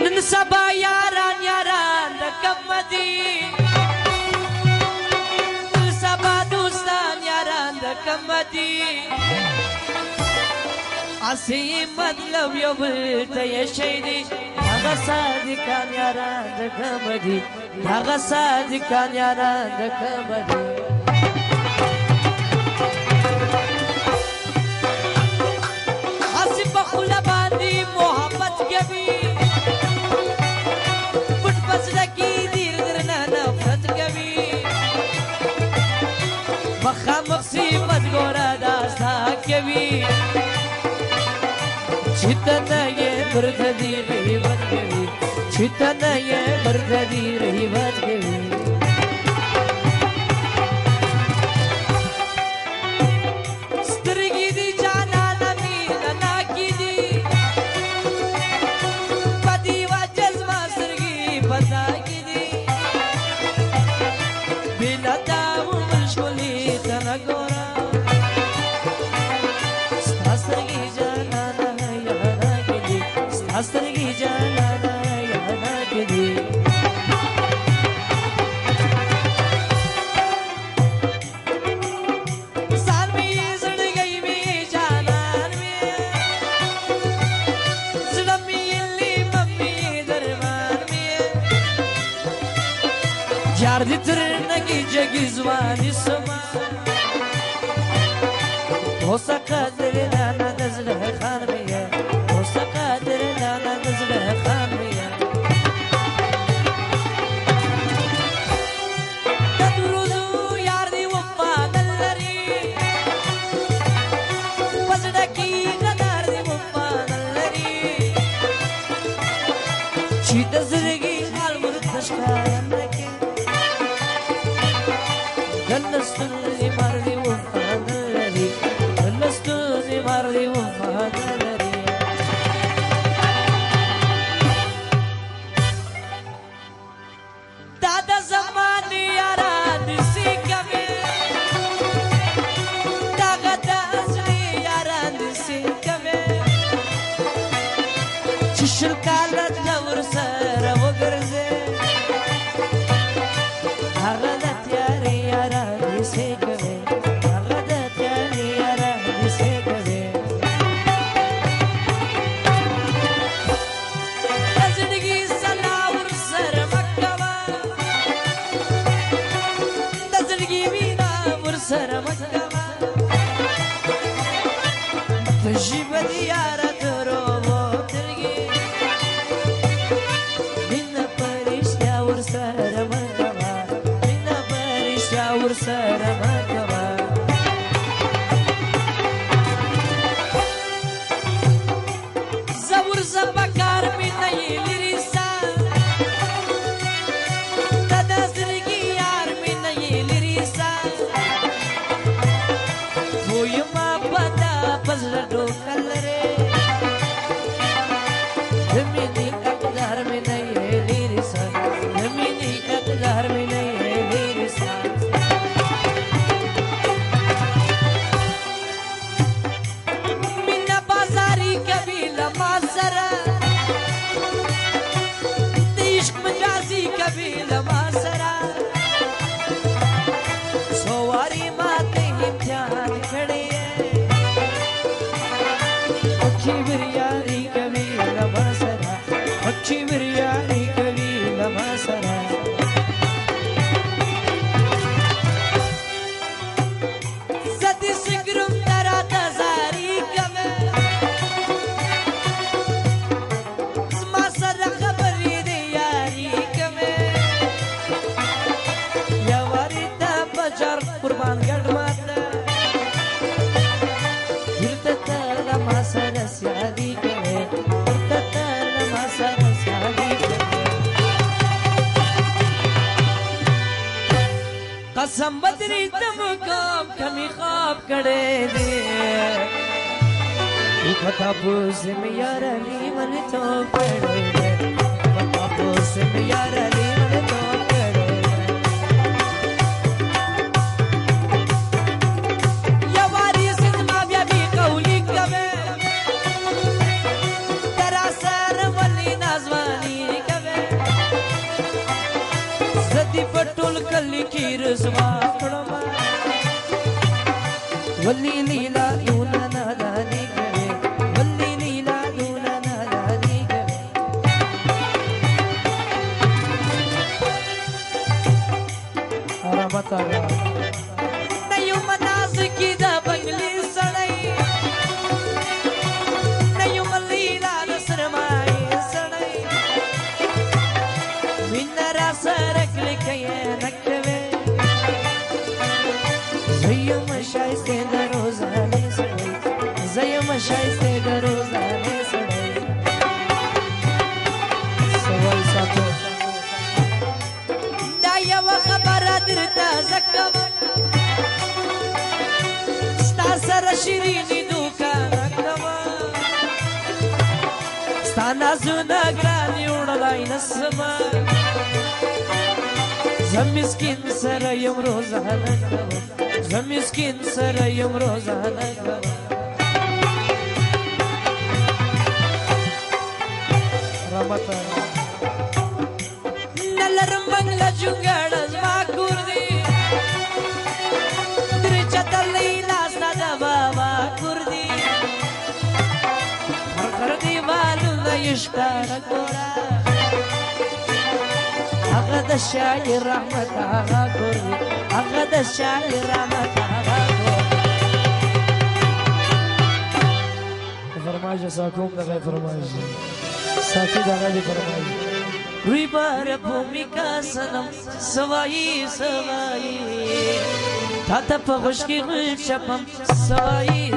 نن سبا یاران یاران د کمدی نن سبا دوستان یاران د کمدی اسی مطلب یو بل ته شي دي هغه صادقان یاران د کمدی هغه صادقان یاران د کمدی اسی په خله باندې محبت کوي پټ پسله کې دیر درنه نفرت کوي مخامخ سیمت ګوره داستا کوي چتنا یہ بردی غیبت گوی چتنا یہ بردی غیبت گوی سترگی دی جانا نمی ننا کی دی پتی و جزما سترگی پتا کی دی بلا داو مشکلی تنا گورا ستا سترگی جانا سترگی جانا یانا کدی سال میں زندگی میں جانان میں زلمی لی ممی درمان میں یار دی ترنگی جگی زوانی سما ہو سکا در نانا نزل خان میں قادر لانا نزل خامية تدرزو ياردي وفاد اللري وزدكي غدار دي وفاد اللري شي تزرقي حال مرتشكا يمركي غلستوني ماردي وفاد اللري غلستوني ماردي وفاد اللري दादा जमाने यारान से कमे ताकत असली यारान से कमे चिशल कालत लवर सर वगरजे आगदत यारे यारान से कमे आगदत यारे यारान से कमे जिंदगी सलावर सर سرمكما تجيب ديارة روبو ترقي من باريش ياور سرمكما من باريش ياور سرمكما زور زبكار من نيل ريسا تدازلقي يار من نيل ريسا ويما بدا بزردو كلري هميني اقدار من يلي رسا هميني اقدار من يلي رسا من بازاري كبيلة مازرة تيشك مجازي كبيلة مازرة سواري ما امتحان کھڑی ہے اچھی بریانی کبھی لما سرا اچھی بریانی کبھی لما سرا زدی سگرم ترا تزاری کبھی زما سرا خبری دی یاری کبھی یواری تا بجار قربان گڑ ماتا قسم بدری تم کام کمی خواب کڑے دے پتا پوس میں یار علی من تو کڑے دے پتا پوس میں یار علی من تو کڑے یا واری سنما بیا بھی قولی کبے ترا سر ولی نازوانی کی رسوا کړما ولی لیلا دونا نادانی کوي ولی لیلا دونا نادانی کوي رحمت الله نيو مناز کی دا بنگلی سړی نيو لیلا نسرمای سړی وینرا سره کلیکې نکوي زیم شایسته د روزانه سړی زیم شایسته د روزانه سړی سوال ساتو دا یو خبره درته زکم ستا سره شیرینی دوکانه کما ستا نازونه ګرانې وړلای نسمه زه مسکین سره یم روزانه کوم زه مسکین سره یم روزانه کوم رحمت نه لرم بنګله جونګړه زما کور دی درې چتلی ناسته د بابا کور دی هر دیوالونه یې ښکاره ګوره هغه د شاعر رحمت هغه کور دی هغه د شاعر رحمت هغه کور فرمایش ساکوم دغه فرمایش ساکی دغه دی فرمایش روی بار بھومیکا سنم سوائی سوائی تا تا پا خوشکی غیب شپم سوائی